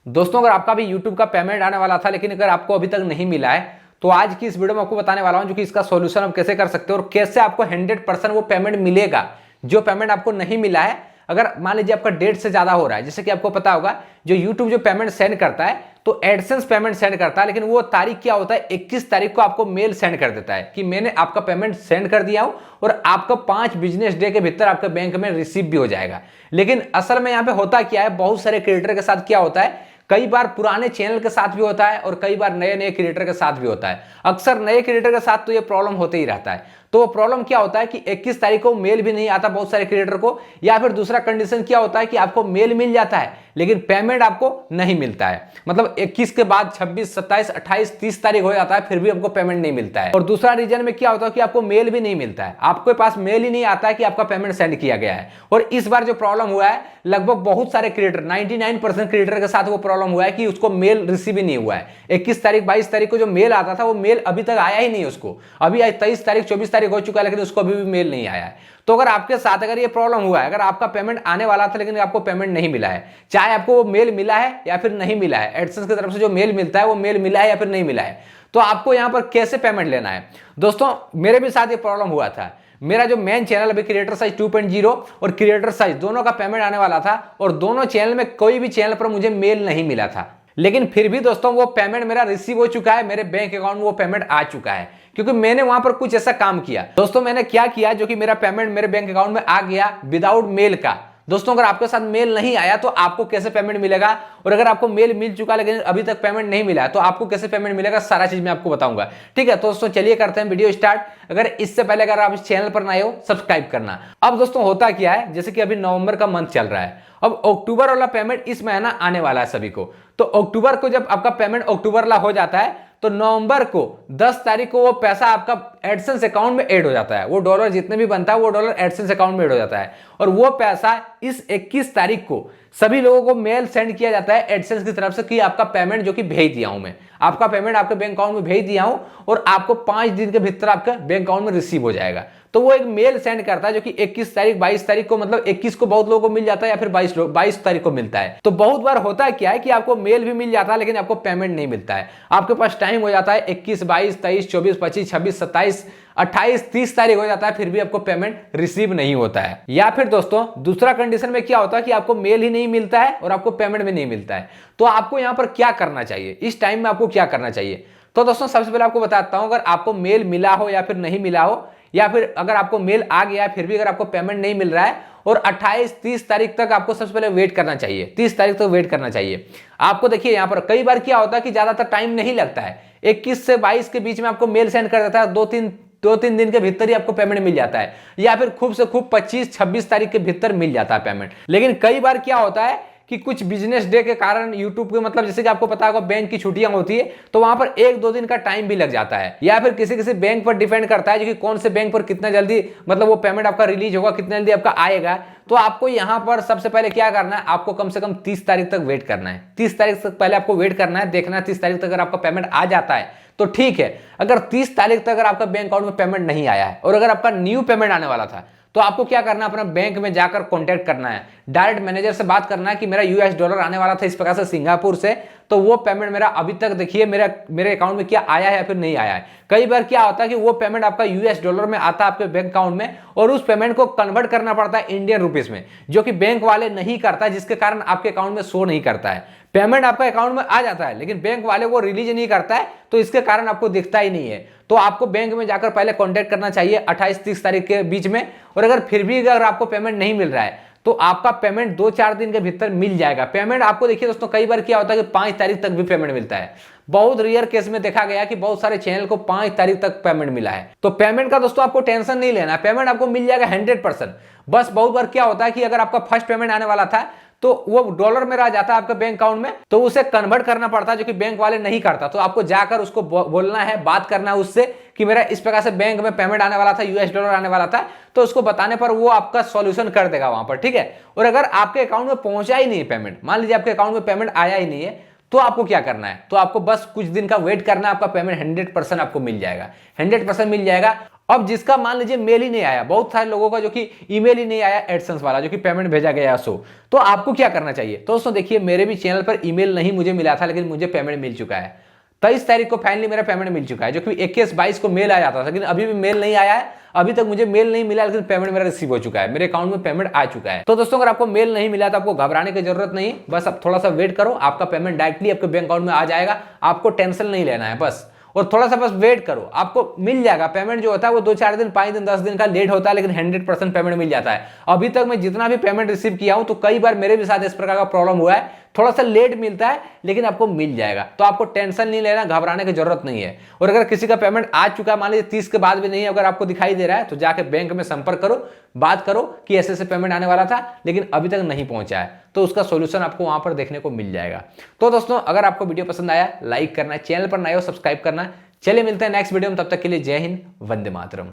दोस्तों अगर आपका भी YouTube का पेमेंट आने वाला था लेकिन अगर आपको अभी तक नहीं मिला है तो आज की इस वीडियो में आपको बताने वाला हूं जो कि इसका सॉल्यूशन आप कैसे कर सकते हो और कैसे आपको 100% वो पेमेंट मिलेगा। जो पेमेंट आपको नहीं मिला है, अगर मान लीजिए आपका डेट से ज्यादा हो रहा है, जैसे कि आपको पता होगा जो YouTube जो पेमेंट सेंड करता है तो एडसेंस पेमेंट सेंड करता है, लेकिन वो तारीख क्या होता है 21 तारीख को आपको मेल सेंड कर देता है कि मैंने आपका पेमेंट सेंड कर दिया हूं और आपका 5 बिजनेस डे के भीतर आपके बैंक में रिसीव भी हो जाएगा। लेकिन असल में यहां पे होता क्या है, बहुत सारे क्रिएटर के साथ क्या होता है, कई बार पुराने चैनल के साथ भी होता है और कई बार नए नए क्रिएटर के साथ भी होता है। अक्सर नए क्रिएटर के साथ तो ये प्रॉब्लम होते ही रहता है। तो वो प्रॉब्लम क्या होता है कि 21 तारीख को मेल भी नहीं आता बहुत सारे क्रिएटर को, या फिर दूसरा कंडीशन क्या होता है कि आपको मेल मिल जाता है लेकिन पेमेंट आपको नहीं मिलता है। मतलब 21 के बाद 26, 27, 28, 30 तारीख हो जाता है फिर भी आपको पेमेंट नहीं मिलता है। और दूसरा रीजन में क्या होता है कि आपको मेल भी नहीं मिलता है, आपके पास मेल ही नहीं आता है कि आपका पेमेंट सेंड किया गया है। और इस बार जो प्रॉब्लम हुआ है लगभग बहुत सारे क्रिएटर 99% क्रिएटर के साथ वो प्रॉब्लम हुआ है कि उसको मेल रिसीव ही नहीं हुआ है। 21 तारीख 22 तारीख को जो मेल आता था वो मेल अभी तक आया ही नहीं उसको। अभी आज 23 तारीख 24 तारीख हो चुका है लेकिन उसको अभी भी मेल नहीं आया है। तो अगर आपके साथ अगर ये प्रॉब्लम हुआ है, अगर आपका पेमेंट आने वाला था लेकिन आपको पेमेंट नहीं मिला है, चाहे आपको वो मेल मिला है या फिर नहीं मिला है, एडसेंस की तरफ से जो मेल मिलता है वो मेल मिला है या फिर नहीं मिला है, तो आपको यहां पर कैसे पेमेंट लेना है। दोस्तों मेरे भी साथ ये प्रॉब्लम हुआ था। मेरा जो मेन चैनल अभी क्रिएटर साइज 2.0 और क्रिएटर साइज दोनों का पेमेंट आने वाला था और दोनों चैनल में कोई भी चैनल पर मुझे मेल नहीं मिला था, लेकिन फिर भी दोस्तों वो पेमेंट मेरा रिसीव हो चुका है, मेरे बैंक अकाउंट में वो पेमेंट आ चुका है क्योंकि मैंने वहां पर कुछ ऐसा काम किया। दोस्तों मैंने क्या किया जो कि मेरा पेमेंट मेरे बैंक अकाउंट में आ गया विदाउट मेल का। दोस्तों अगर आपके साथ मेल नहीं आया तो आपको कैसे पेमेंट मिलेगा, और अगर आपको मेल मिल चुका लेकिन अभी तक पेमेंट नहीं मिला है तो आपको कैसे पेमेंट मिलेगा, सारा चीज मैं आपको बताऊंगा। ठीक है तो दोस्तों चलिए करते हैं वीडियो स्टार्ट। अगर इससे पहले अगर आप इस चैनल पर नए हो सब्सक्राइब करना। अब दोस्तों होता क्या है, जैसे कि अभी नवंबर का मंथ चल रहा है, अब अक्टूबर वाला पेमेंट इस महीना आने वाला है सभी को। तो अक्टूबर को जब आपका पेमेंट अक्टूबर वाला हो जाता है तो नवंबर को 10 तारीख को वो पैसा आपका एडसेंस अकाउंट में ऐड हो जाता है। वो डॉलर जितने भी बनता है वो डॉलर एडसेंस अकाउंट में ऐड हो जाता है और वो पैसा इस 21 तारीख को सभी लोगों को मेल सेंड किया जाता है एडसेंस की तरफ से कि आपका पेमेंट जो कि भेज दिया हूं मैं, आपका पेमेंट आपके बैंक अकाउंट में भेज दिया हूं और आपको 5 दिन के भीतर आपका बैंक अकाउंट में रिसीव हो जाएगा। तो वो एक मेल सेंड करता है जो कि 21 तारीख 22 तारीख को, मतलब 21 को बहुत लोगों को मिल जाता है या फिर 22 तारीख को मिलता है। तो बहुत बार होता है क्या है कि आपको मेल भी मिल जाता है लेकिन आपको पेमेंट नहीं मिलता है। आपके पास टाइम हो जाता है 21, 22, 23, 24, 25, 26, 27, 28, 30 तारीख हो जाता है फिर भी आपको पेमेंट रिसीव नहीं होता है। या फिर दोस्तों दूसरा कंडीशन में क्या होता है कि आपको मेल ही नहीं मिलता है और आपको पेमेंट भी नहीं मिलता है। तो आपको यहां पर क्या करना चाहिए, इस टाइम में आपको क्या करना चाहिए। तो दोस्तों सबसे पहले आपको बताता हूं, अगर आपको मेल मिला हो या फिर नहीं मिला हो, या फिर अगर आपको मेल आ गया है फिर भी अगर आपको पेमेंट नहीं मिल रहा है और 28-30 तारीख तक आपको सबसे पहले वेट करना चाहिए, 30 तारीख तक वेट करना चाहिए। आपको देखिए यहां पर कई बार क्या होता है कि ज्यादातर टाइम नहीं लगता है, 21 से 22 के बीच में आपको मेल सेंड कर देता है, 2-3 दिन के भीतर ही आपको पेमेंट मिल जाता है, या फिर खूब से खूब 25-26 तारीख के भीतर मिल जाता है पेमेंट। लेकिन कई बार क्या होता है कि कुछ बिजनेस डे के कारण यूट्यूब के, मतलब जैसे कि आपको पता होगा बैंक की छुट्टियां होती है तो वहां पर 1-2 दिन का टाइम भी लग जाता है, या फिर किसी किसी बैंक पर डिपेंड करता है जो कि कौन से बैंक पर कितना जल्दी मतलब वो पेमेंट आपका रिलीज होगा, कितना जल्दी आपका आएगा। तो आपको यहां पर सबसे पहले क्या करना है, आपको कम से कम 30 तारीख तक वेट करना है। 30 तारीख तक पहले आपको वेट करना है, देखना है 30 तारीख तक अगर आपका पेमेंट आ जाता है तो ठीक है। अगर 30 तारीख तक अगर आपका बैंक अकाउंट में पेमेंट नहीं आया है और अगर आपका न्यू पेमेंट आने वाला था तो आपको क्या करना है, अपना बैंक में जाकर कांटेक्ट करना है, डायरेक्ट मैनेजर से बात करना है कि मेरा यूएस डॉलर आने वाला था इस प्रकार से सिंगापुर से, तो वो पेमेंट मेरा अभी तक देखिए मेरे अकाउंट में क्या आया है या फिर नहीं आया है। कई बार क्या होता है कि वो पेमेंट आपका यूएस डॉलर में आता है आपके बैंक अकाउंट में और उस पेमेंट को कन्वर्ट करना पड़ता है इंडियन रुपीस में, जो कि बैंक वाले नहीं करता, जिसके कारण आपके अकाउंट में शो नहीं करता है। पेमेंट आपका अकाउंट में आ जाता है लेकिन बैंक वाले वो रिलीज नहीं करता है तो इसके कारण आपको दिखता ही नहीं है। तो आपको बैंक में जाकर पहले कांटेक्ट करना चाहिए 28-30 तारीख के बीच में, और अगर फिर भी अगर आपको पेमेंट नहीं मिल रहा है तो आपका पेमेंट 2-4 दिन के भीतर मिल जाएगा। पेमेंट आपको देखिए दोस्तों कई बार क्या होता है कि 5 तारीख तक भी पेमेंट मिलता है। बहुत रेयर केस में देखा गया कि बहुत सारे चैनल को 5 तारीख तक पेमेंट मिला है। तो पेमेंट का दोस्तों आपको टेंशन नहीं लेना है, पेमेंट आपको मिल जाएगा 100%। बस बहुत बार क्या होता है कि अगर आपका फर्स्ट पेमेंट आने वाला था तो वो डॉलर में रह जाता है आपके बैंक अकाउंट में, तो उसे कन्वर्ट करना पड़ता है जो कि बैंक वाले नहीं करता। तो आपको जाकर उसको बोलना है, बात करना है उससे कि मेरा इस प्रकार से बैंक में पेमेंट आने वाला था, यूएस डॉलर आने वाला था, तो उसको बताने पर वो आपका सॉल्यूशन कर देगा वहां पर। ठीक है। और अगर आपके अकाउंट में पहुंचा ही नहीं है पेमेंट, मान लीजिए आपके अकाउंट में पेमेंट आया ही नहीं है, तो आपको क्या करना है, तो आपको बस कुछ दिन का वेट करना है, आपका पेमेंट 100% आपको मिल जाएगा, 100% मिल जाएगा। अब जिसका मान लीजिए मेल ही नहीं आया, बहुत सारे लोगों का जो कि ईमेल ही नहीं आया एडसेंस वाला, जो कि पेमेंट भेजा गया सो, तो आपको क्या करना चाहिए। तो दोस्तों देखिए, मेरे भी चैनल पर ईमेल नहीं मुझे मिला था, लेकिन मुझे पेमेंट मिल चुका है। 23 तारीख को फाइनली मेरा पेमेंट मिल चुका है, जो कि 21-22 को मेल आ जाता था, लेकिन अभी भी मेल नहीं आया है। अभी तक मुझे मेल नहीं मिला, लेकिन पेमेंट मेरा रिसीव हो चुका है, मेरे अकाउंट में पेमेंट आ चुका है। तो दोस्तों अगर आपको मेल नहीं मिला तो आपको घबराने की जरूरत नहीं, बस आप थोड़ा सा वेट करो, आपका पेमेंट डायरेक्टली आपके बैंक अकाउंट में आ जाएगा। आपको टेंशन नहीं लेना है बस, और थोड़ा सा बस वेट करो, आपको मिल जाएगा। पेमेंट जो होता है वो 2-4 दिन, 5 दिन, 10 दिन का लेट होता है, लेकिन 100% पेमेंट मिल जाता है। अभी तक मैं जितना भी पेमेंट रिसीव किया हूं, तो कई बार मेरे भी साथ इस प्रकार का प्रॉब्लम हुआ है, थोड़ा सा लेट मिलता है, लेकिन आपको मिल जाएगा। तो आपको टेंशन नहीं लेना, घबराने की जरूरत नहीं है। और अगर किसी का पेमेंट आ चुका है, मान लीजिए 30 के बाद भी नहीं है, अगर आपको दिखाई दे रहा है, तो जाके बैंक में संपर्क करो, बात करो कि ऐसे ऐसे पेमेंट आने वाला था लेकिन अभी तक नहीं पहुंचा है, तो उसका सॉल्यूशन आपको वहां पर देखने को मिल जाएगा। तो दोस्तों अगर आपको वीडियो पसंद आया, लाइक करना है, चैनल पर नए हो सब्सक्राइब करना है। चलिए मिलते हैं नेक्स्ट वीडियो में, तब तक के लिए जय हिंद, वंदे मातरम।